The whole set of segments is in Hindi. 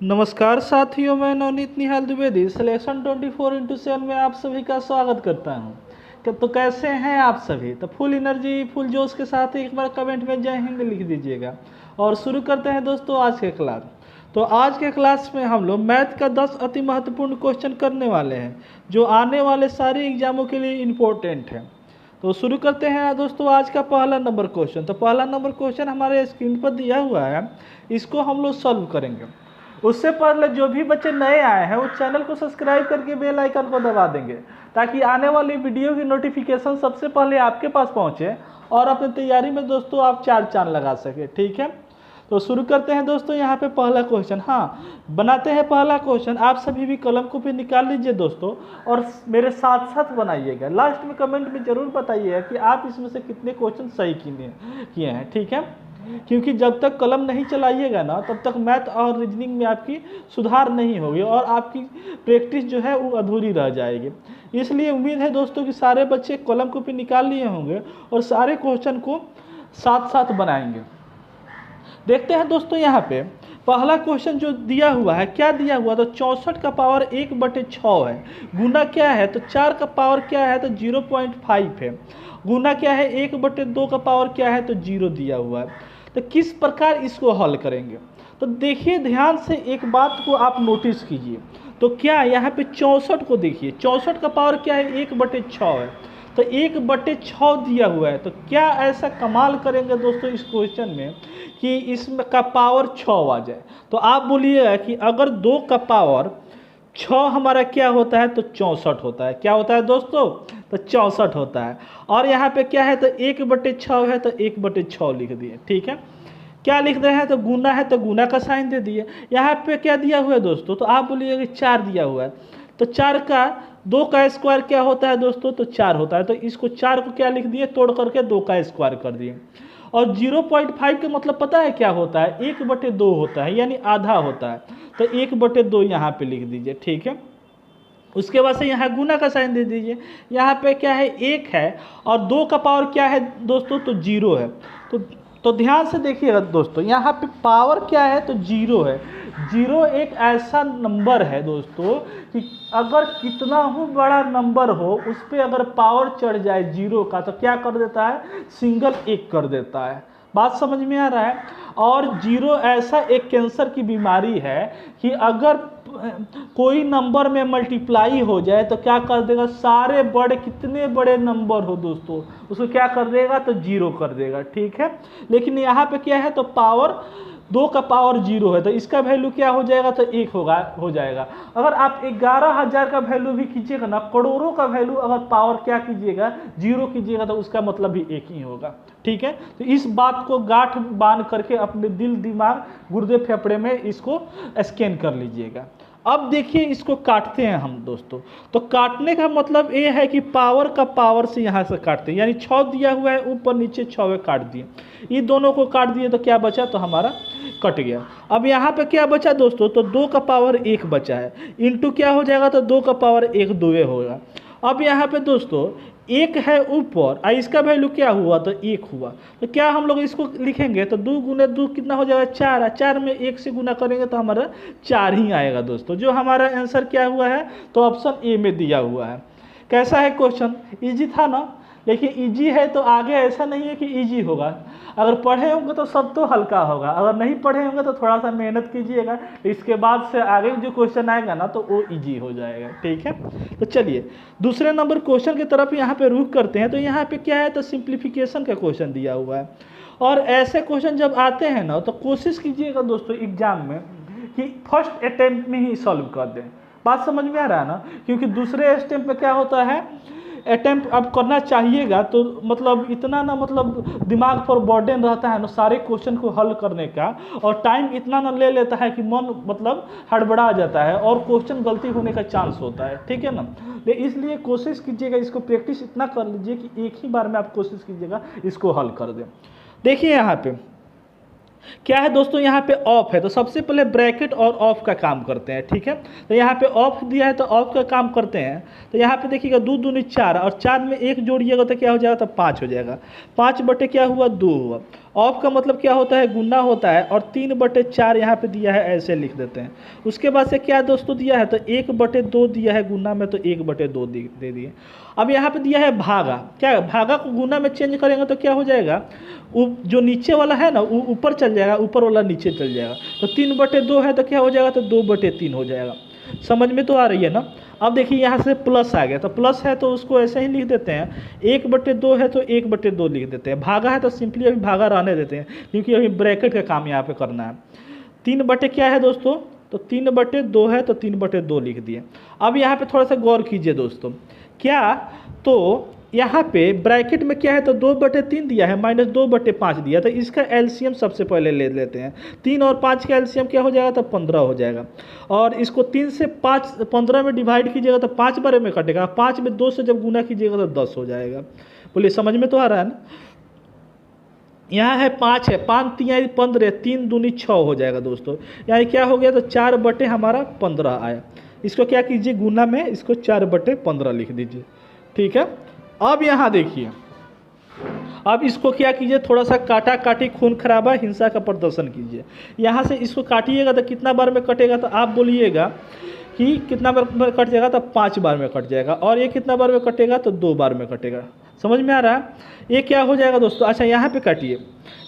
नमस्कार साथियों, मैं नवनीत निहाल द्विवेदी सिलेक्शन 24x7 में आप सभी का स्वागत करता हूं। तो कैसे हैं आप सभी? तो फुल एनर्जी फुल जोश के साथ एक बार कमेंट में जय हिंद लिख दीजिएगा। और शुरू करते हैं दोस्तों आज के क्लास। तो आज के क्लास में हम लोग मैथ का 10 अति महत्वपूर्ण क्वेश्चन करने वाले हैं जो आने वाले सारे एग्जामों के लिए इम्पोर्टेंट है। तो शुरू करते हैं दोस्तों आज का पहला नंबर क्वेश्चन। तो पहला नंबर क्वेश्चन हमारे स्क्रीन पर दिया हुआ है, इसको हम लोग सॉल्व करेंगे। उससे पहले जो भी बच्चे नए आए हैं वो चैनल को सब्सक्राइब करके बेल आइकन को दबा देंगे ताकि आने वाली वीडियो की नोटिफिकेशन सबसे पहले आपके पास पहुंचे और अपनी तैयारी में दोस्तों आप चार चांद लगा सके। ठीक है, तो शुरू करते हैं दोस्तों। यहाँ पे पहला क्वेश्चन, बनाते हैं पहला क्वेश्चन। आप सभी भी कलम को भी निकाल लीजिए दोस्तों और मेरे साथ साथ बनाइएगा। लास्ट में कमेंट में जरूर बताइएगा कि आप इसमें से कितने क्वेश्चन सही किए हैं। ठीक है, क्योंकि जब तक कलम नहीं चलाइएगा ना तब तक मैथ और रीजनिंग में आपकी सुधार नहीं होगी और आपकी प्रैक्टिस जो है वो अधूरी रह जाएगी। इसलिए उम्मीद है दोस्तों कि सारे बच्चे कलम को भी निकाल लिए होंगे और सारे क्वेश्चन को साथ साथ बनाएंगे। देखते हैं दोस्तों, यहाँ पे पहला क्वेश्चन जो दिया हुआ है, क्या दिया हुआ? तो 64 का पावर 1/6 है। गुना क्या है? तो 4 का पावर क्या है? तो 0.5 है। गुना क्या है? 1/2 का पावर क्या है? तो 0 दिया हुआ है। तो किस प्रकार इसको हल करेंगे? तो देखिए ध्यान से एक बात को आप नोटिस कीजिए। तो क्या यहाँ पे 64 को देखिए, 64 का पावर क्या है? 1/6 है। तो 1/6 दिया हुआ है। तो क्या ऐसा कमाल करेंगे दोस्तों इस क्वेश्चन में कि इसमें का पावर 6 आ जाए? तो आप बोलिएगा कि अगर 2 का पावर 6 हमारा क्या होता है? तो 64 होता है। क्या होता है दोस्तों? तो 64 होता है। और यहाँ पे क्या है? तो 1/6 है तो 1/6 लिख दिए। ठीक है, क्या लिख रहे हैं? तो गुना है तो गुना का साइन दे दिए। यहाँ पे क्या दिया हुआ है दोस्तों? तो आप बोलिएगा कि 4 दिया हुआ है। तो 4 का 2 का स्क्वायर क्या होता है दोस्तों? तो 4 होता है। तो इसको 4 को क्या लिख दिए? तोड़ करके 2 का स्क्वायर कर दिए। और 0.5 का मतलब पता है क्या होता है? 1/2 होता है, यानी आधा होता है। तो 1/2 यहाँ पे लिख दीजिए। ठीक है, उसके बाद से यहाँ गुना का साइन दे दीजिए। यहाँ पे क्या है? 1 है और 2 का पावर क्या है दोस्तों? तो 0 है। तो ध्यान से देखिएगा दोस्तों, यहाँ पे पावर क्या है? तो 0 है। 0 एक ऐसा नंबर है दोस्तों कि अगर कितना ही बड़ा नंबर हो उस पर अगर पावर चढ़ जाए 0 का तो क्या कर देता है? सिंगल 1 कर देता है। बात समझ में आ रहा है? और 0 ऐसा एक कैंसर की बीमारी है कि अगर कोई नंबर में मल्टीप्लाई हो जाए तो क्या कर देगा? सारे बड़े कितने बड़े नंबर हो दोस्तों उसको क्या कर देगा? तो 0 कर देगा। ठीक है, लेकिन यहाँ पे क्या है? तो पावर 2 का पावर 0 है तो इसका वैल्यू क्या हो जाएगा? तो 1 हो जाएगा। अगर आप 11,000 का वैल्यू भी कीजिएगा ना, करोड़ों का वैल्यू अगर पावर क्या कीजिएगा? 0 कीजिएगा तो उसका मतलब भी 1 ही होगा। ठीक है, तो इस बात को गांठ बांध करके अपने दिल दिमाग गुर्दे फेफड़े में इसको स्कैन कर लीजिएगा। अब देखिए इसको काटते हैं हम दोस्तों। तो काटने का मतलब ये है कि पावर का पावर से यहाँ से काटते हैं, यानी 6 दिया हुआ है ऊपर नीचे 6 काट दिए। ये दोनों को काट दिए तो क्या बचा? तो हमारा कट गया। अब यहाँ पे क्या बचा दोस्तों? तो 2 का पावर 1 बचा है। इंटू क्या हो जाएगा? तो 2 का पावर 1 2 होगा। अब यहाँ पे दोस्तों 1 है ऊपर और इसका वैल्यू क्या हुआ? तो 1 हुआ। तो क्या हम लोग इसको लिखेंगे? तो 2 गुने 2 कितना हो जाएगा? 4। 4 में 1 से गुना करेंगे तो हमारा 4 ही आएगा दोस्तों। जो हमारा आंसर क्या हुआ है? तो ऑप्शन ए में दिया हुआ है। कैसा है क्वेश्चन? इजी था ना? लेकिन इजी है तो आगे ऐसा नहीं है कि इजी होगा। अगर पढ़े होंगे तो सब तो हल्का होगा, अगर नहीं पढ़े होंगे तो थोड़ा सा मेहनत कीजिएगा। इसके बाद से आगे जो क्वेश्चन आएगा ना तो वो इजी हो जाएगा। ठीक है, तो चलिए दूसरे नंबर क्वेश्चन की तरफ यहाँ पे रुख करते हैं। तो यहाँ पे क्या है? तो सिंप्लीफिकेशन का क्वेश्चन दिया हुआ है। और ऐसे क्वेश्चन जब आते हैं ना तो कोशिश कीजिएगा दोस्तों एग्जाम में कि फर्स्ट अटेम्प्ट में ही सॉल्व कर दें। बात समझ में आ रहा है ना? क्योंकि दूसरे अटेम्प्ट में क्या होता है, अटेम्प्ट अब करना चाहिएगा तो मतलब इतना ना मतलब दिमाग पर बर्डन रहता है ना सारे क्वेश्चन को हल करने का, और टाइम इतना ना ले लेता है कि मन मतलब हड़बड़ा जाता है और क्वेश्चन गलती होने का चांस होता है। ठीक है ना? इसलिए कोशिश कीजिएगा, इसको प्रैक्टिस इतना कर लीजिए कि एक ही बार में आप कोशिश कीजिएगा इसको हल कर दें। देखिए यहाँ पे क्या है दोस्तों? यहाँ पे ऑफ है तो सबसे पहले ब्रैकेट और ऑफ का काम करते हैं। ठीक है, तो यहाँ पे ऑफ दिया है तो ऑफ का काम करते हैं। तो यहाँ पे देखिएगा 2 दूनी 4 और 4 में 1 जोड़िएगा तो क्या हो जाएगा? तो 5 हो जाएगा। 5 बटे क्या हुआ? 2 हुआ। ऑफ का मतलब क्या होता है, गुना होता है, और 3/4 यहाँ पे दिया है, ऐसे लिख देते हैं। उसके बाद से क्या दोस्तों दिया है, तो 1/2 दिया है गुना में, तो 1/2 दे दिए। अब यहाँ पे दिया है भागा, क्या भागा को गुना में चेंज करेंगे तो क्या हो जाएगा, जो नीचे वाला है ना वो ऊपर चल जाएगा, ऊपर वाला नीचे चल जाएगा। तो 3/2 है तो क्या हो जाएगा, तो 2/3 हो जाएगा। समझ में तो आ रही है ना। अब देखिए यहाँ से प्लस आ गया, तो प्लस है तो उसको ऐसे ही लिख देते हैं, 1/2 है तो 1/2 लिख देते हैं, भागा है तो सिंपली अभी भागा रहने देते हैं, क्योंकि अभी ब्रैकेट का काम यहाँ पे करना है। 3 क्या है दोस्तों, तो 3/2 है तो 3/2 लिख दिए। अब यहाँ पे थोड़ा सा गौर कीजिए दोस्तों, क्या तो यहाँ पे ब्रैकेट में क्या है, तो 2/3 दिया है, -2/5 दिया, तो इसका एलसीएम सबसे पहले ले लेते हैं। 3 और 5 का एलसीएम क्या हो जाएगा, तो 15 हो जाएगा। और इसको 3 से 5 15 में डिवाइड कीजिएगा तो 5 बार में कटेगा, 5 में 2 से जब गुना कीजिएगा तो 10 हो जाएगा। बोलिए समझ में तो आ रहा है ना। यहाँ है 5 है, 5 3 15, 3 दूनी 6 हो जाएगा दोस्तों। यानी क्या हो गया, तो 4 हमारा 15 आया। इसको क्या कीजिए, गुना में इसको 4/15 लिख दीजिए, ठीक है। अब यहाँ देखिए, अब इसको क्या कीजिए, थोड़ा सा काटा काटी खून खराबा हिंसा का प्रदर्शन कीजिए। यहाँ से इसको काटिएगा तो कितना बार में कटेगा, तो आप बोलिएगा कि कितना बार में कट जाएगा, तो 5 बार में कट जाएगा। और ये कितना बार में कटेगा, तो 2 बार में कटेगा। समझ में आ रहा है। ये क्या हो जाएगा दोस्तों, अच्छा यहाँ पे काटिए,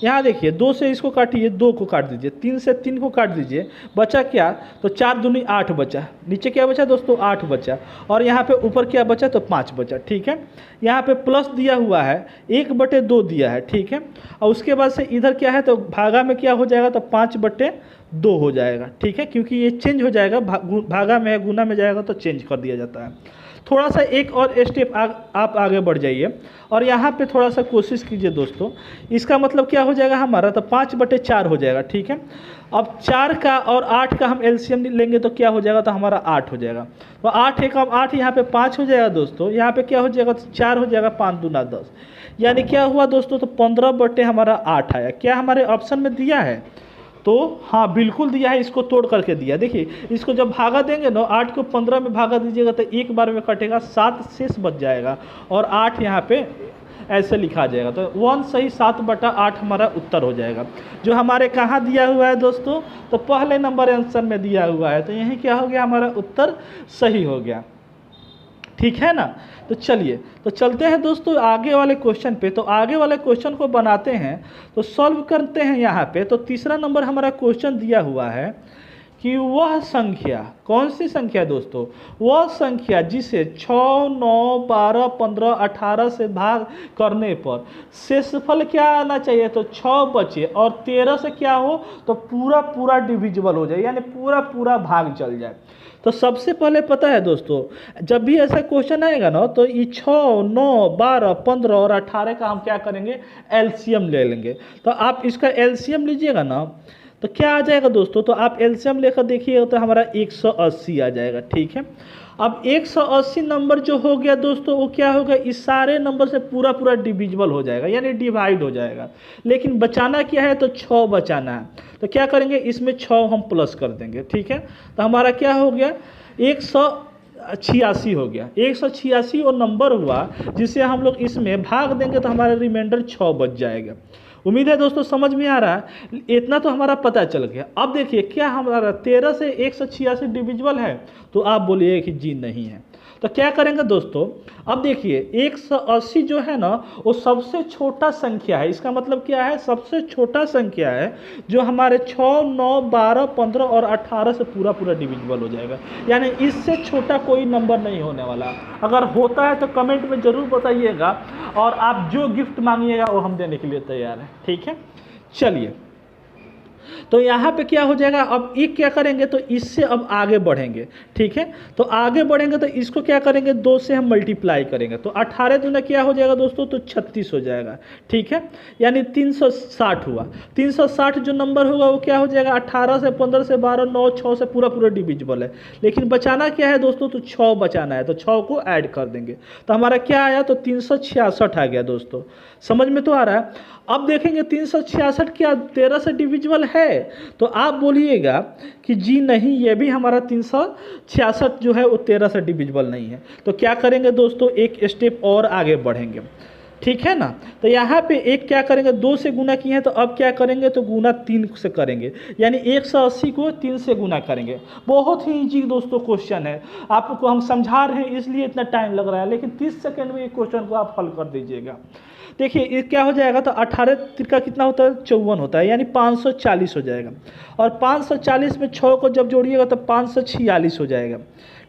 यहाँ देखिए 2 से इसको काटिए, 2 को काट दीजिए, 3 से 3 को काट दीजिए, बचा क्या, तो 4 दूनी 8 बचा, नीचे क्या बचा दोस्तों, 8 बचा, और यहाँ पे ऊपर क्या बचा, तो 5 बचा, ठीक है। यहाँ पे प्लस दिया हुआ है, 1/2 दिया है, ठीक है। और उसके बाद से इधर क्या है, तो भागा में क्या हो जाएगा, तो 5/2 हो जाएगा, ठीक है, क्योंकि ये चेंज हो जाएगा, भागा में गुना में जाएगा तो चेंज कर दिया जाता है। थोड़ा सा एक और स्टेप आप आगे बढ़ जाइए, और यहाँ पे थोड़ा सा कोशिश कीजिए दोस्तों। इसका मतलब क्या हो जाएगा हमारा, तो 5/4 हो जाएगा, ठीक है। अब 4 का और 8 का हम एलसीएम लेंगे तो क्या हो जाएगा, तो हमारा 8 हो जाएगा। तो 8 एक 8, यहाँ पे 5 हो जाएगा दोस्तों, यहाँ पे क्या हो जाएगा, तो 4 हो जाएगा, 5 दूना 10, यानी क्या हुआ दोस्तों, तो 15 हमारा 8 आया। क्या हमारे ऑप्शन में दिया है, तो हाँ बिल्कुल दिया है, इसको तोड़ करके दिया। देखिए इसको जब भागा देंगे ना, 8 को 15 में भागा दीजिएगा तो एक बार में कटेगा, 7 शेष बच जाएगा, और 8 यहाँ पे ऐसे लिखा जाएगा। तो 1 सही 7/8 हमारा उत्तर हो जाएगा, जो हमारे कहाँ दिया हुआ है दोस्तों, तो पहले नंबर आंसर में दिया हुआ है। तो यही क्या हो गया, हमारा उत्तर सही हो गया, ठीक है ना। तो चलिए, तो चलते हैं दोस्तों आगे वाले क्वेश्चन पे। तो आगे वाले क्वेश्चन को बनाते हैं, तो सॉल्व करते हैं। यहाँ पे तो तीसरा नंबर हमारा क्वेश्चन दिया हुआ है कि वह संख्या, कौन सी संख्या दोस्तों, वह संख्या जिसे 6, 9, 12, 15, 18 से भाग करने पर शेषफल क्या आना चाहिए, तो 6 बचे, और 13 से क्या हो, तो पूरा डिविजिबल हो जाए, यानी पूरा भाग चल जाए। तो सबसे पहले पता है दोस्तों, जब भी ऐसा क्वेश्चन आएगा ना, तो ये 6, 9, 12, 15 और 18 का हम क्या करेंगे, एलसीएम ले लेंगे। तो आप इसका एलसीएम लीजिएगा ना, तो क्या आ जाएगा दोस्तों, तो आप एलसीएम लेकर देखिएगा तो हमारा 180 आ जाएगा, ठीक है। अब 180 नंबर जो हो गया दोस्तों, वो क्या होगा, इस सारे नंबर से पूरा डिविजिबल हो जाएगा, यानी डिवाइड हो जाएगा। लेकिन बचाना क्या है, तो 6 बचाना है। तो क्या करेंगे, इसमें 6 हम प्लस कर देंगे, ठीक है। तो हमारा क्या हो गया, 186 हो गया। 186 वो नंबर हुआ जिसे हम लोग इसमें भाग देंगे तो हमारा रिमाइंडर 6 बच जाएगा। उम्मीद है दोस्तों समझ में आ रहा है, इतना तो हमारा पता चल गया। अब देखिए क्या हमारा 13 से 186 डिविजिबल है, तो आप बोलिए कि जी नहीं है। तो क्या करेंगे दोस्तों, अब देखिए 180 जो है ना, वो सबसे छोटा संख्या है। इसका मतलब क्या है, सबसे छोटा संख्या है जो हमारे 6, 9, 12, 15 और 18 से पूरा डिविजिबल हो जाएगा, यानी इससे छोटा कोई नंबर नहीं होने वाला। अगर होता है तो कमेंट में ज़रूर बताइएगा, और आप जो गिफ्ट मांगिएगा वो हम देने के लिए तैयार हैं, ठीक है। चलिए, तो यहाँ पे क्या हो जाएगा, अब एक क्या करेंगे, तो इससे अब आगे बढ़ेंगे, ठीक है। तो आगे बढ़ेंगे तो इसको क्या करेंगे, 2 से हम मल्टीप्लाई करेंगे, तो 18 दूना क्या हो जाएगा दोस्तों, तो 36 हो जाएगा, ठीक है। यानी 360 हुआ। 360 जो नंबर होगा वो क्या हो जाएगा, 18 से 15 से 12, 9, 6 से पूरा डिविजिबल है। लेकिन बचाना क्या है दोस्तों, तो 6 बचाना है, तो 6 को ऐड कर देंगे, तो हमारा क्या आया, तो 366 आ गया दोस्तों। समझ में तो आ रहा है। अब देखेंगे 366 क्या 13 से डिविजिबल है, तो आप बोलिएगा कि जी नहीं, ये भी हमारा 366 जो है वो 13 से डिविजिबल नहीं है। तो क्या करेंगे दोस्तों, एक स्टेप और आगे बढ़ेंगे। ठीक है ना। तो यहाँ पे एक क्या करेंगे, 2 से गुना किए हैं तो अब क्या करेंगे, तो गुना 3 से करेंगे, यानी 180 को 3 से गुना करेंगे। बहुत ही इजी दोस्तों क्वेश्चन है, आपको हम समझा रहे हैं इसलिए इतना टाइम लग रहा है, लेकिन 30 सेकंड में ये क्वेश्चन को आप हल कर दीजिएगा। देखिए ये क्या हो जाएगा, तो 18 तिरका कितना होता है, 54 होता है, यानी 540 हो जाएगा। और 540 में 6 को जब जोड़िएगा तो 546 हो जाएगा।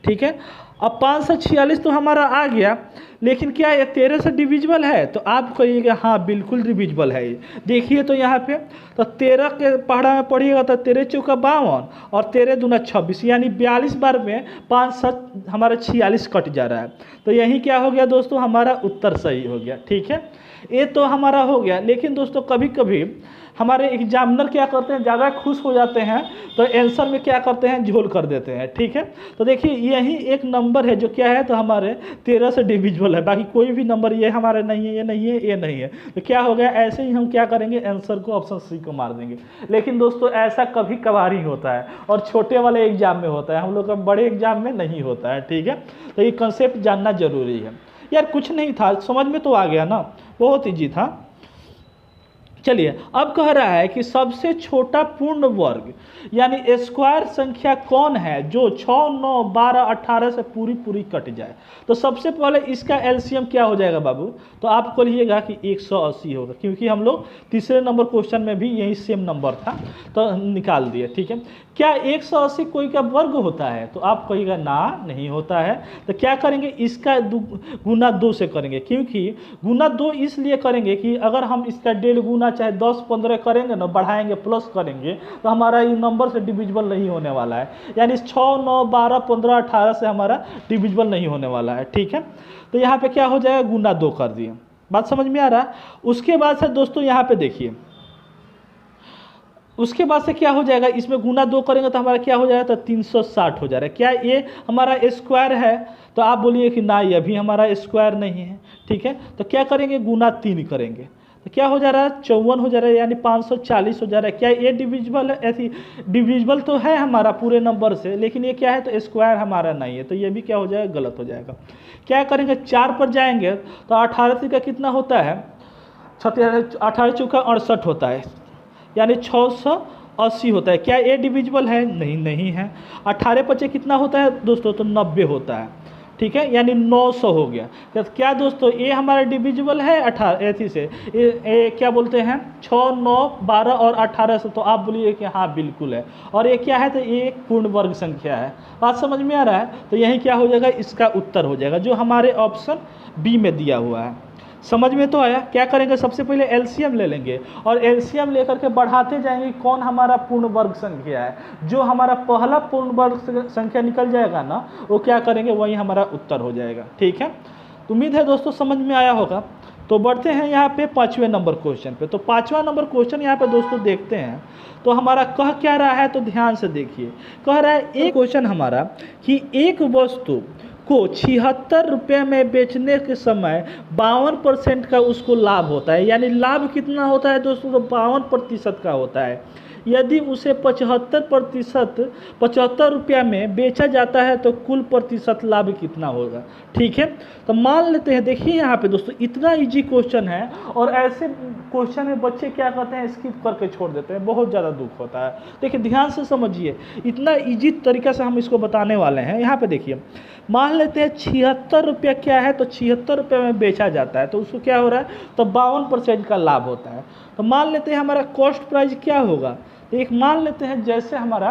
ठीक है, अब 546 तो हमारा आ गया, लेकिन क्या ये 13 से डिविजिबल है, तो आप कहिएगा हाँ बिल्कुल डिविजिबल है ये। देखिए तो यहाँ पे तो 13 के पहाड़ा में पढ़िएगा तो 13 चौका 52 और 13 दूना 26, यानी 42 बार में 5 7 हमारा 46 कट जा रहा है। तो यही क्या हो गया दोस्तों, हमारा उत्तर सही हो गया। ठीक है, ये तो हमारा हो गया। लेकिन दोस्तों कभी कभी हमारे एग्जामिनर क्या करते हैं, ज़्यादा खुश हो जाते हैं तो आंसर में क्या करते हैं, झोल कर देते हैं। ठीक है, तो देखिए यही एक नंबर है जो क्या है, तो हमारे 13 से डिविजिबल है, बाकी कोई भी नंबर ये हमारे नहीं है, ये नहीं है, ये नहीं है। तो क्या हो गया, ऐसे ही हम क्या करेंगे, आंसर को ऑप्शन सी को मार देंगे। लेकिन दोस्तों ऐसा कभी कभार ही होता है और छोटे वाले एग्जाम में होता है, हम लोग का बड़े एग्जाम में नहीं होता है। ठीक है, तो ये कंसेप्ट जानना जरूरी है। यार कुछ नहीं था, समझ में तो आ गया ना, बहुत ईजी था। चलिए अब कह रहा है कि सबसे छोटा पूर्ण वर्ग यानी स्क्वायर संख्या कौन है जो 6 9 12 18 से पूरी पूरी कट जाए। तो सबसे पहले इसका एलसीएम क्या हो जाएगा बाबू, तो आप कहिएगा कि 180 होगा, क्योंकि हम लोग तीसरे नंबर क्वेश्चन में भी यही सेम नंबर था तो निकाल दिए। ठीक है, क्या 180 कोई का वर्ग होता है, तो आप कहिएगा ना नहीं होता है। तो क्या करेंगे, इसका गुना 2 से करेंगे, क्योंकि गुना 2 इसलिए करेंगे कि अगर हम इसका 1.5 गुना चाहे 10 15 करेंगे ना, बढ़ाएंगे प्लस करेंगे, तो हमारा ये नंबर से डिविजिबल नहीं होने वाला है, यानी 6 9 12 15 18 से हमारा डिविजिबल नहीं होने वाला है। ठीक है, तो यहाँ पे क्या हो जाएगा, गुना 2 कर दिए। बात समझ में आ रहा है। उसके बाद से दोस्तों यहाँ पे देखिए, उसके बाद से क्या हो जाएगा, इसमें गुना 2 करेंगे तो हमारा क्या हो जाएगा, तो 360 हो जा रहा है। क्या ये हमारा स्क्वायर है, तो आप बोलिए कि ना ये भी हमारा स्क्वायर नहीं है। ठीक है, तो क्या करेंगे, गुना 3 करेंगे, तो क्या हो जा रहा है, 54 हो जा रहा है, यानी 540 हो जा रहा है। क्या ये डिविजिबल है, ऐसी डिविजिबल तो है हमारा पूरे नंबर से, लेकिन ये क्या है, तो स्क्वायर हमारा नहीं है, तो ये भी क्या हो जाएगा, गलत हो जाएगा। क्या करेंगे, 4 पर जाएंगे तो 18 का कितना होता है, 18 चौका 68 होता है, यानी 680 होता है। क्या ये डिविजिबल है, नहीं नहीं है। 18 पचे कितना होता है दोस्तों, तो 90 होता है। ठीक है, यानी 900 हो गया। तो क्या दोस्तों ये हमारा डिविजिबल है 18 से, ये क्या बोलते हैं 6 9 12 और 18 से, तो आप बोलिए कि हाँ बिल्कुल है। और ये क्या है, तो ये एक पूर्ण वर्ग संख्या है। बात समझ में आ रहा है। तो यही क्या हो जाएगा, इसका उत्तर हो जाएगा जो हमारे ऑप्शन बी में दिया हुआ है। समझ में तो आया। क्या करेंगे, सबसे पहले एलसीएम ले लेंगे और एलसीएम लेकर के बढ़ाते जाएंगे कौन हमारा पूर्ण वर्ग संख्या है। जो हमारा पहला पूर्ण वर्ग संख्या निकल जाएगा ना, वो क्या करेंगे, वही हमारा उत्तर हो जाएगा। ठीक है, तो उम्मीद है दोस्तों समझ में आया होगा। तो बढ़ते हैं यहाँ पे 5वें नंबर क्वेश्चन पे। तो 5वां नंबर क्वेश्चन यहाँ पे दोस्तों देखते हैं, तो हमारा कह क्या रहा है, तो ध्यान से देखिए। कह रहा है एक क्वेश्चन हमारा कि एक वस्तु को 76 रुपये में बेचने के समय 52% का उसको लाभ होता है। यानी लाभ कितना होता है दोस्तों, तो 52% का होता है। यदि उसे 75 रुपया में बेचा जाता है तो कुल प्रतिशत लाभ कितना होगा। ठीक है, तो मान लेते हैं, देखिए यहाँ पे दोस्तों इतना इजी क्वेश्चन है और ऐसे क्वेश्चन में बच्चे क्या करते हैं, स्किप करके छोड़ देते हैं, बहुत ज़्यादा दुख होता है। देखिए ध्यान से समझिए, इतना इजी तरीका से हम इसको बताने वाले हैं। यहाँ पे देखिए, मान लेते हैं 76 रुपया क्या है, तो 76 रुपये में बेचा जाता है, तो उसको क्या हो रहा है, तो 52% का लाभ होता है। तो मान लेते हैं हमारा कॉस्ट प्राइस क्या होगा, तो एक मान लेते हैं जैसे हमारा,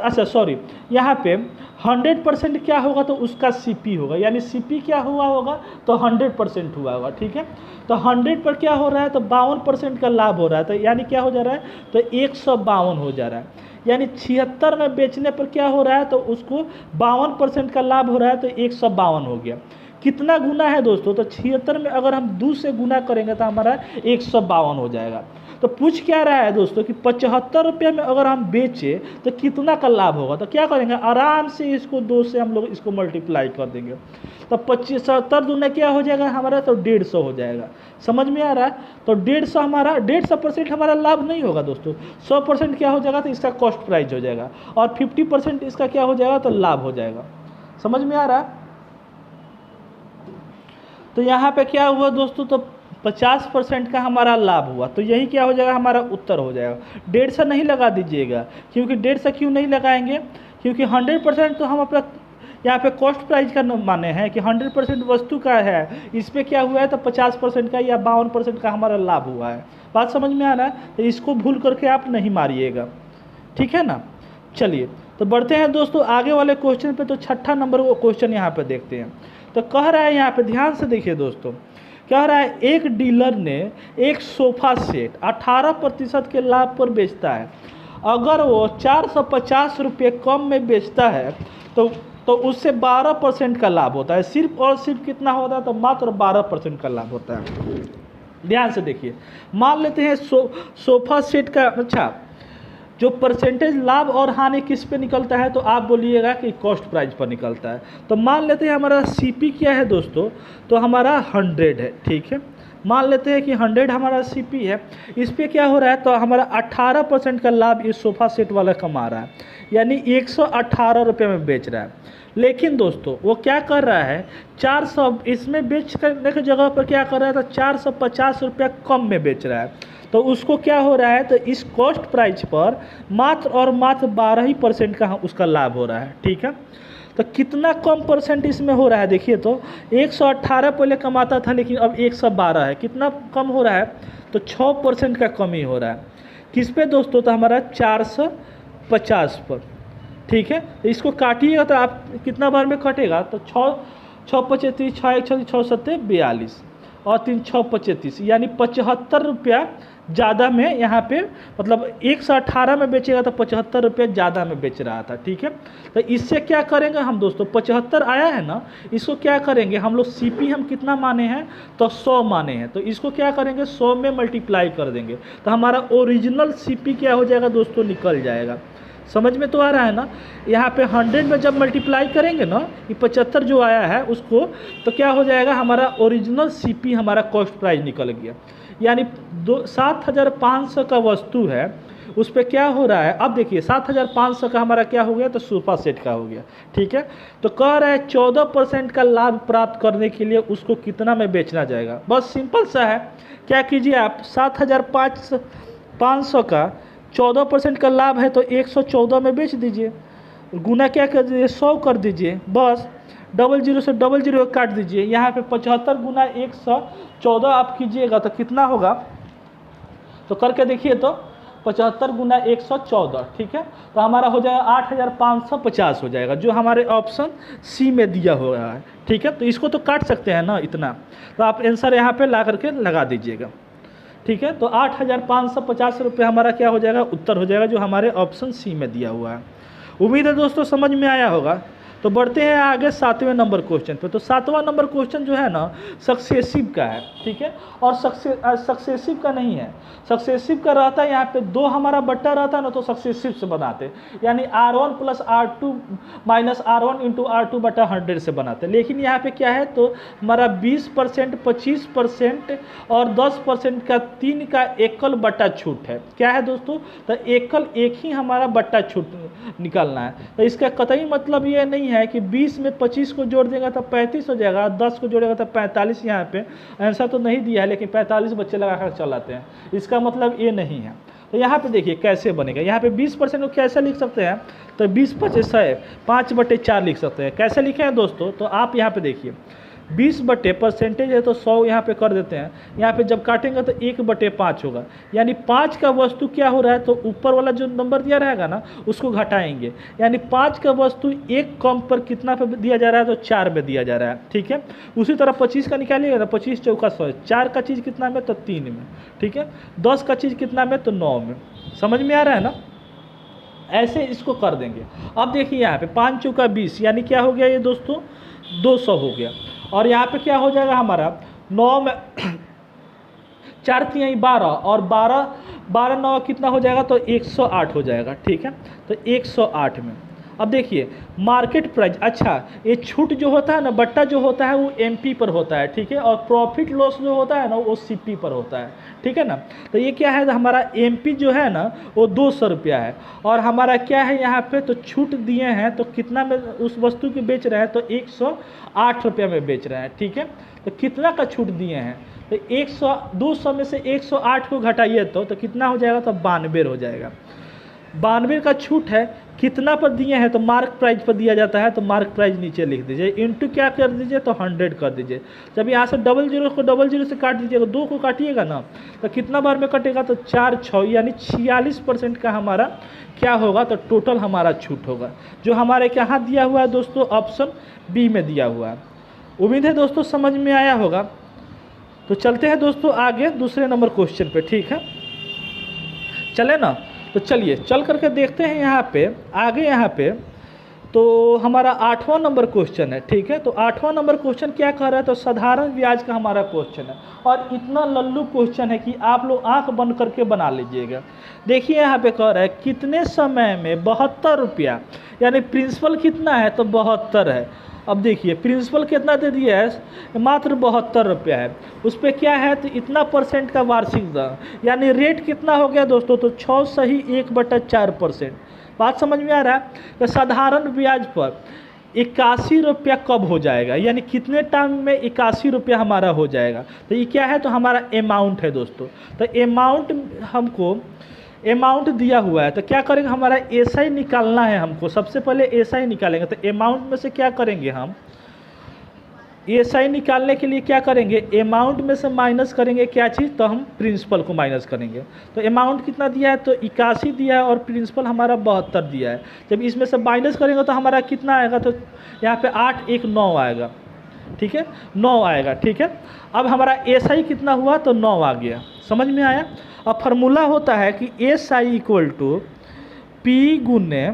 अच्छा सॉरी, यहाँ पे 100% क्या होगा, तो उसका सीपी होगा, यानी सीपी क्या हुआ होगा, तो 100% हुआ होगा। ठीक है, तो 100 पर क्या हो रहा है, तो 52% का लाभ हो रहा है, तो यानी क्या हो जा रहा है, तो 152 हो जा रहा है। यानी 76 में बेचने पर क्या हो रहा है, तो उसको 52% का लाभ हो रहा है, तो 152 हो गया। कितना गुना है दोस्तों, तो 76 में अगर हम 2 से गुना करेंगे तो हमारा 152 हो जाएगा। तो पूछ क्या रहा है दोस्तों कि 75 रुपये में अगर हम बेचें तो कितना का लाभ होगा। तो क्या करेंगे, आराम से इसको 2 से हम लोग इसको मल्टीप्लाई कर देंगे, तो 75 दूना क्या हो जाएगा हमारा, तो 150 हो जाएगा। समझ में आ रहा है। तो 150 हमारा 150% हमारा लाभ नहीं होगा दोस्तों, 100% क्या हो जाएगा, तो इसका कॉस्ट प्राइस हो जाएगा और 50% इसका क्या हो जाएगा, तो लाभ हो जाएगा। समझ में आ रहा है। तो यहाँ पे क्या हुआ दोस्तों, तो 50% का हमारा लाभ हुआ। तो यही क्या हो जाएगा, हमारा उत्तर हो जाएगा। 150 नहीं लगा दीजिएगा, क्योंकि 150 क्यों नहीं लगाएंगे, क्योंकि 100% तो हम अपना यहाँ पे कॉस्ट प्राइस का माने हैं कि 100% वस्तु का है, इस पर क्या हुआ है तो 50% का या 52% का हमारा लाभ हुआ है। बात समझ में आ रहा है, तो इसको भूल करके आप नहीं मारिएगा, ठीक है ना। चलिए तो बढ़ते हैं दोस्तों आगे वाले क्वेश्चन पे। तो 6ठा नंबर वो क्वेश्चन यहाँ पे देखते हैं। तो कह रहा है यहाँ पे, ध्यान से देखिए दोस्तों, कह रहा है एक डीलर ने एक सोफा सेट 18% के लाभ पर बेचता है। अगर वो 450 रुपये कम में बेचता है तो उससे 12% का लाभ होता है। सिर्फ और सिर्फ कितना होता है, तो मात्र 12% का लाभ होता है। ध्यान से देखिए, मान लेते हैं सोफा सेट का अच्छा जो परसेंटेज लाभ और हानि किस पे निकलता है, तो आप बोलिएगा कि कॉस्ट प्राइस पर निकलता है। तो मान लेते हैं हमारा सीपी क्या है दोस्तों, तो हमारा 100 है, ठीक है। मान लेते हैं कि 100 हमारा सीपी है। इस पे क्या हो रहा है, तो हमारा 18% का लाभ इस सोफ़ा सेट वाला कमा रहा है, यानी 118 रुपये में बेच रहा है। लेकिन दोस्तों वो क्या कर रहा है, 400 इसमें बेच करने की जगह पर क्या कर रहा है, तो 450 रुपया कम में बेच रहा है। तो उसको क्या हो रहा है, तो इस कॉस्ट प्राइस पर मात्र और मात्र 12% का उसका लाभ हो रहा है, ठीक है। तो कितना कम परसेंट इसमें हो रहा है, देखिए तो 118 पहले कमाता था, लेकिन अब 112 है। कितना कम हो रहा है, तो 6% का कमी हो रहा है। किस पे दोस्तों, तो हमारा 450 पर, ठीक है। तो इसको काटिएगा तो आप कितना बार में कटेगा, तो 6 25 6 1 6 7 42 और 3 6 35, यानी 75 रुपया ज़्यादा में यहाँ पे, मतलब 118 में बेचेगा तो 75 रुपये ज़्यादा में बेच रहा था, ठीक है। तो इससे क्या करेंगे हम दोस्तों, 75 आया है ना, इसको क्या करेंगे हम लोग, सीपी हम कितना माने हैं, तो 100 माने हैं। तो इसको क्या करेंगे, 100 में मल्टीप्लाई कर देंगे, तो हमारा ओरिजिनल सीपी क्या हो जाएगा दोस्तों, निकल जाएगा। समझ में तो आ रहा है ना। यहाँ पे 100 में जब मल्टीप्लाई करेंगे ना, ये 75 जो आया है उसको, तो क्या हो जाएगा, हमारा ओरिजिनल सीपी हमारा कॉस्ट प्राइस निकल गया। यानी 7500 का वस्तु है, उस पर क्या हो रहा है, अब देखिए 7500 का हमारा क्या हो गया, तो सोफा सेट का हो गया, ठीक है। तो कह रहा है 14% का लाभ प्राप्त करने के लिए उसको कितना में बेचना जाएगा। बस सिंपल सा है, क्या कीजिए आप, 7500 का 14% का लाभ है तो 114 में बेच दीजिए, गुना क्या कर दीजिए, 100 कर दीजिए, बस 00 से 00 काट दीजिए। यहाँ पे 75 गुना 114 आप कीजिएगा तो कितना होगा, तो करके देखिए तो 75 गुना 114, ठीक है। तो हमारा हो जाएगा 8550 हो जाएगा, जो हमारे ऑप्शन सी में दिया हुआ है, ठीक है। तो इसको तो काट सकते हैं ना इतना, तो आप आंसर यहाँ पे ला करके लगा दीजिएगा, ठीक है। तो 8550 रुपये हमारा क्या हो जाएगा, उत्तर हो जाएगा, जो हमारे ऑप्शन सी में दिया हुआ है। उम्मीद है दोस्तों समझ में आया होगा। तो बढ़ते हैं आगे 7वें नंबर क्वेश्चन पे। तो 7वां नंबर क्वेश्चन जो है ना, सक्सेसिव का है, ठीक है। और सक्सेसिव का नहीं है, सक्सेसिव का रहता है यहाँ पे 2 हमारा बट्टा रहता है ना, तो सक्सेसिव से बनाते, यानी R1 + R2 - R1 × R2 बटा 100 से बनाते। लेकिन यहाँ पे क्या है, तो हमारा 20%, 25% और 10% का 3 का एकल बट्टा छूट है। क्या है दोस्तों, तो एकल एक ही हमारा बट्टा छूट निकालना है। तो इसका कतई मतलब ये नहीं है कि 20 में 25 को जोड़ देगा तो 35 हो जाएगा, 10 को जोड़ेगा तो 45। यहाँ पे आंसर तो नहीं दिया है, लेकिन 45 बच्चे लगा कर चलाते हैं, इसका मतलब ये नहीं है। तो यहाँ पे देखिए कैसे बनेगा, यहाँ पे 20% को कैसे लिख सकते हैं, तो 20 × 25 100, 5/4 लिख सकते हैं। कैसे लिखे हैं दोस्तों, तो आप यहाँ पे देखिए 20% है तो 100 यहाँ पे कर देते हैं। यहाँ पे जब काटेंगे तो 1/5 होगा, यानी 5 का वस्तु क्या हो रहा है, तो ऊपर वाला जो नंबर दिया रहेगा ना उसको घटाएंगे, यानी 5 का वस्तु एक कम पर कितना पे दिया जा रहा है, तो 4 में दिया जा रहा है, ठीक है। उसी तरह 25 का निकालिएगा तो 25 × 4 = 100, 4 का चीज़ कितना में, तो 3 में, ठीक है। 10 का चीज़ कितना में, तो 9 में। समझ में आ रहा है ना, ऐसे इसको कर देंगे। अब देखिए यहाँ पे 5 × 20, यानी क्या हो गया ये दोस्तों, 200 हो गया। और यहाँ पे क्या हो जाएगा हमारा, 9 में 4 × 3 = 12 और 12 9 कितना हो जाएगा, तो 108 हो जाएगा, ठीक है। तो 108 में अब देखिए मार्केट प्राइस, अच्छा ये छूट जो होता है ना, बट्टा जो होता है वो एमपी पर होता है, ठीक है। और प्रॉफिट लॉस जो होता है ना वो सीपी पर होता है, ठीक है ना। तो ये क्या है, हमारा एमपी जो है ना वो 200 रुपया है, और हमारा क्या है यहाँ पे, तो छूट दिए हैं तो कितना में उस वस्तु की बेच रहे हैं, तो 108 रुपया में बेच रहे हैं, ठीक है। तो कितना का छूट दिए हैं, तो 100 200 में से 108 को घटाइए तो कितना हो जाएगा, तो 92 हो जाएगा। 92 का छूट है, कितना पर दिए हैं तो मार्क प्राइस पर दिया जाता है, तो मार्क प्राइस नीचे लिख दीजिए, इंटू क्या कर दीजिए तो 100 कर दीजिए। जब यहाँ से 00 को 00 से काट दीजिएगा, 2 को काटिएगा ना तो कितना बार में कटेगा, तो 4 6 यानी 46% का हमारा क्या होगा, तो टोटल हमारा छूट होगा, जो हमारे कहाँ दिया हुआ है दोस्तों, ऑप्शन बी में दिया हुआ है। उम्मीद है दोस्तों समझ में आया होगा। तो चलते हैं दोस्तों आगे दूसरे नंबर क्वेश्चन पे, ठीक है, चले ना। तो चलिए चल करके देखते हैं यहाँ पे आगे। यहाँ पे तो हमारा 8वां नंबर क्वेश्चन है, ठीक है। तो 8वां नंबर क्वेश्चन क्या कह रहा है, तो साधारण ब्याज का हमारा क्वेश्चन है, और इतना लल्लू क्वेश्चन है कि आप लोग आंख बंद करके बना लीजिएगा। देखिए यहाँ पे कह रहा है कितने समय में 72 रुपया, यानी प्रिंसिपल कितना है, तो 72 है। अब देखिए प्रिंसिपल कितना दे दिया है, मात्र 72 रुपया है, उस पर क्या है, तो इतना परसेंट का वार्षिक दर, यानी रेट कितना हो गया दोस्तों, तो 6 सही 1/4%। बात समझ में आ रहा है। तो साधारण ब्याज पर 81 रुपया कब हो जाएगा, यानी कितने टाइम में 81 रुपया हमारा हो जाएगा। तो ये क्या है, तो हमारा अमाउंट है दोस्तों। तो अमाउंट हमको अमाउंट दिया हुआ है, तो क्या करेंगे, हमारा एसआई निकालना है हमको। सबसे पहले एसआई निकालेंगे, तो अमाउंट में से क्या करेंगे हम, एसआई निकालने के लिए क्या करेंगे, अमाउंट में से माइनस करेंगे क्या चीज़, तो हम प्रिंसिपल को माइनस करेंगे। तो अमाउंट कितना दिया है, तो 81 दिया है, और प्रिंसिपल हमारा 72 दिया है। जब इसमें से माइनस करेंगे तो हमारा कितना आएगा, तो यहाँ पे 8 1 9 आएगा, ठीक है, 9 आएगा, ठीक है। अब हमारा एसआई कितना हुआ, तो 9 आ गया, समझ में आया। अब फार्मूला होता है कि एसआई इक्वल टू पी गुने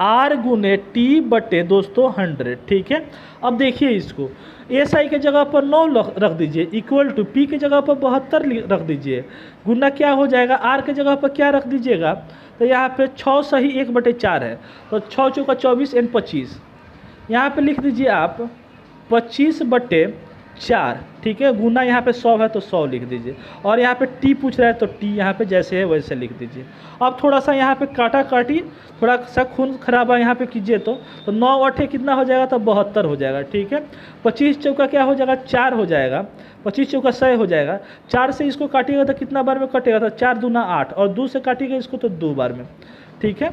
आर गुने टी बटे दोस्तों 100, ठीक है। अब देखिए इसको, एसआई के जगह पर 9 रख दीजिए, इक्वल टू पी के जगह पर 72 रख दीजिए, गुना क्या हो जाएगा, आर के जगह पर क्या रख दीजिएगा, तो यहाँ पे 6 सही 1/4 है, तो 6 चौका 24 एन 25, यहाँ पे लिख दीजिए आप 25/4, ठीक है। गुना यहाँ पे 100 है तो 100 लिख दीजिए, और यहाँ पे टी पूछ रहा है तो टी यहाँ पे जैसे है वैसे लिख दीजिए। अब थोड़ा सा यहाँ पे काटा काटी, थोड़ा सा खून खराबा यहाँ पे कीजिए, तो 9 8 कितना हो जाएगा, तो 72 हो जाएगा, ठीक है। 25 चौका क्या हो जाएगा, 4 हो जाएगा, 25 चौका 100 हो जाएगा। 4 से इसको काटिएगा तो कितना बार में कटेगा, तो 4 दूना 8, और 2 से काटिएगा इसको तो 2 बार में, ठीक है।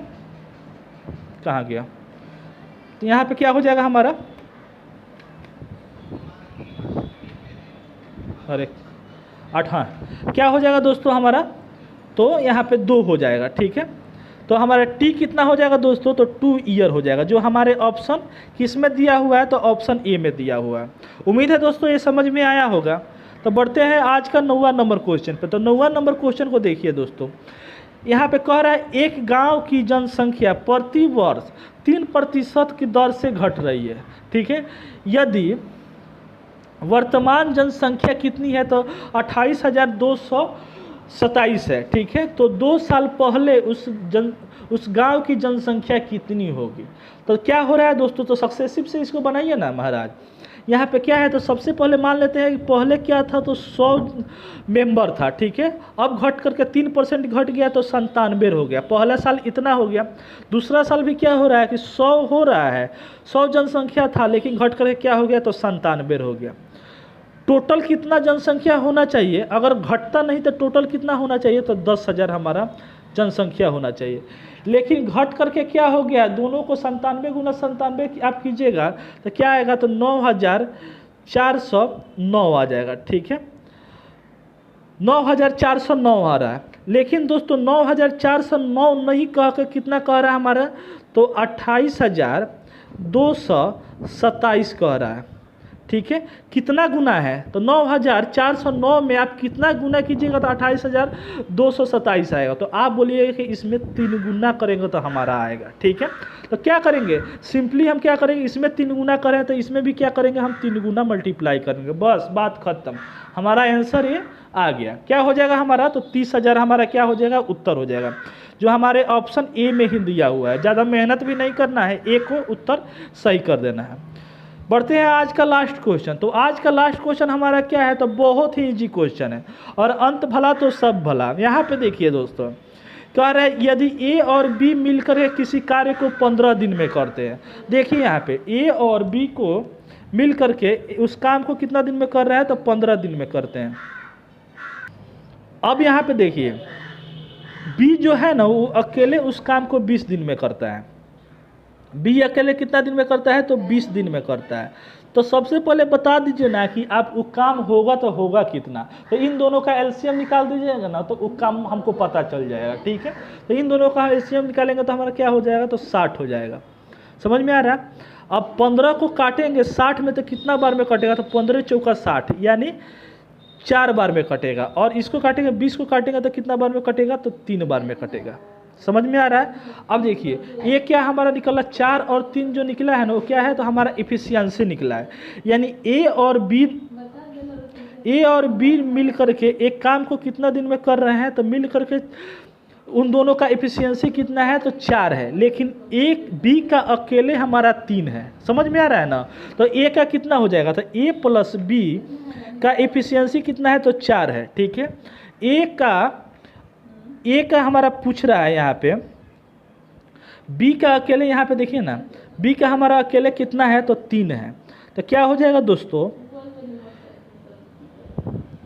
कहाँ गया, तो यहाँ पे क्या हो जाएगा हमारा, अरे 8, हाँ क्या हो जाएगा दोस्तों हमारा, तो यहाँ पे 2 हो जाएगा, ठीक है। तो हमारा टी कितना हो जाएगा दोस्तों, तो 2 ईयर हो जाएगा, जो हमारे ऑप्शन किस में दिया हुआ है, तो ऑप्शन ए में दिया हुआ है। उम्मीद है दोस्तों ये समझ में आया होगा। तो बढ़ते हैं आज का 9वां नंबर क्वेश्चन पे। तो 9वां नंबर क्वेश्चन को देखिए दोस्तों, यहाँ पे कह रहा है एक गांव की जनसंख्या प्रति वर्ष 3% की दर से घट रही है, ठीक है। यदि वर्तमान जनसंख्या कितनी है, तो 28,227 है, ठीक है। तो 2 साल पहले उस गांव की जनसंख्या कितनी होगी। तो क्या हो रहा है दोस्तों, तो सक्सेसिव से इसको बनाइए ना महाराज। यहाँ पे क्या है, तो सबसे पहले मान लेते हैं कि पहले क्या था, तो 100 मेंबर था, ठीक है। अब घट करके 3% घट गया तो 97 हो गया। पहला साल इतना हो गया, दूसरा साल भी क्या हो रहा है कि 100 हो रहा है, 100 जनसंख्या था, लेकिन घट करके क्या हो गया, तो 97 हो गया। टोटल कितना जनसंख्या होना चाहिए, अगर घटता नहीं तो टोटल कितना होना चाहिए, तो 10,000 हमारा जनसंख्या होना चाहिए। लेकिन घट करके क्या हो गया, दोनों को 97 गुना 97 आप कीजिएगा तो क्या आएगा, तो 9,409 आ जाएगा, ठीक है। 9,409 आ रहा है, लेकिन दोस्तों 9,409 नहीं कह के कितना कह रहा है हमारा, तो 28,227 कह रहा है, ठीक है। कितना गुना है, तो 9,409 में आप कितना गुना कीजिएगा, तो 28,227 आएगा। तो आप बोलिएगा कि इसमें 3 गुना करेंगे तो हमारा आएगा, ठीक है। तो क्या करेंगे, सिंपली हम क्या करेंगे, इसमें 3 गुना करें तो इसमें भी क्या करेंगे, हम 3 गुना मल्टीप्लाई करेंगे, बस बात खत्म। हमारा आंसर ये आ गया। क्या हो जाएगा हमारा, तो 30,000 हमारा क्या हो जाएगा, उत्तर हो जाएगा, जो हमारे ऑप्शन ए में ही दिया हुआ है। ज़्यादा मेहनत भी नहीं करना है, ए को उत्तर सही कर देना है। बढ़ते हैं आज का लास्ट क्वेश्चन। तो आज का लास्ट क्वेश्चन हमारा क्या है, तो बहुत ही इजी क्वेश्चन है, और अंत भला तो सब भला। यहाँ पे देखिए दोस्तों, कह रहे हैं यदि ए और बी मिलकर किसी कार्य को 15 दिन में करते हैं। देखिए यहाँ पे ए और बी को मिल करके उस काम को कितना दिन में कर रहा है, तो 15 दिन में करते हैं। अब यहाँ पे देखिए बी जो है ना वो अकेले उस काम को 20 दिन में करता है। बी अकेले कितना दिन में करता है, तो 20 दिन में करता है। तो सबसे पहले बता दीजिए ना कि आप वो काम होगा तो होगा कितना, तो इन दोनों का एलसीएम निकाल दीजिएगा ना, तो वो काम हमको पता चल जाएगा। ठीक है, तो इन दोनों का एलसीएम निकालेंगे तो हमारा क्या हो जाएगा, तो 60 हो जाएगा। समझ में आ रहा है। अब 15 को काटेंगे 60 में, तो कितना बार में कटेगा, तो 15 चौका 60 यानी 4 बार में कटेगा। और इसको काटेंगे 20 को काटेंगे तो कितना बार में कटेगा, तो 3 बार में कटेगा। समझ में आ रहा है। अब देखिए ये क्या हमारा निकला, 4 और 3 जो निकला है ना वो क्या है, तो हमारा इफिशियंसी निकला है। यानी ए और बी मिल करके एक काम को कितना दिन में कर रहे हैं, तो मिल करके उन दोनों का एफिशिएंसी कितना है, तो 4 है। लेकिन एक बी का अकेले हमारा 3 है। समझ में आ रहा है ना। तो ए का कितना हो जाएगा, तो ए प्लस बी का एफिशिएंसी कितना है, तो 4 है। ठीक है, ए का हमारा पूछ रहा है यहाँ पे, बी का अकेले यहाँ पे देखिए ना, बी का हमारा अकेले कितना है, तो 3 है। तो क्या हो जाएगा दोस्तों,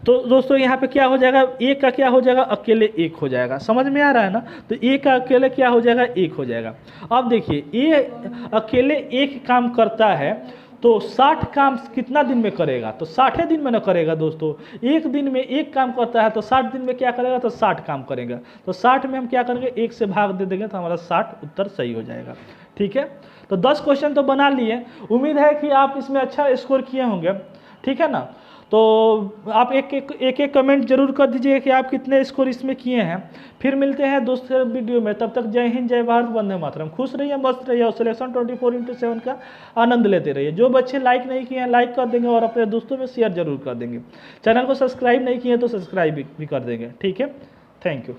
तो दोस्तों यहाँ पे क्या हो जाएगा, ए का क्या हो जाएगा, अकेले 1 हो जाएगा। समझ में आ रहा है ना। तो ए का अकेले क्या हो जाएगा, 1 हो जाएगा। अब देखिए ए अकेले 1 काम करता है, तो 60 काम कितना दिन में करेगा, तो 60 दिन में ना करेगा दोस्तों। एक दिन में 1 काम करता है, तो 60 दिन में क्या करेगा, तो 60 काम करेगा। तो 60 में हम क्या करेंगे, 1 से भाग दे देंगे, तो हमारा 60 उत्तर सही हो जाएगा। ठीक है, तो 10 क्वेश्चन तो बना लिए। उम्मीद है कि आप इसमें अच्छा स्कोर किए होंगे। ठीक है ना। तो आप एक कमेंट जरूर कर दीजिए कि आप कितने स्कोर इसमें किए हैं। फिर मिलते हैं दूसरे वीडियो में। तब तक जय हिंद, जय भारत, वंदे मातरम। खुश रहिए, मस्त रहिए और सिलेक्शन 24/7 का आनंद लेते रहिए। जो बच्चे लाइक नहीं किए हैं लाइक कर देंगे और अपने दोस्तों में शेयर जरूर कर देंगे। चैनल को सब्सक्राइब नहीं किए तो सब्सक्राइब भी कर देंगे। ठीक है, थैंक यू।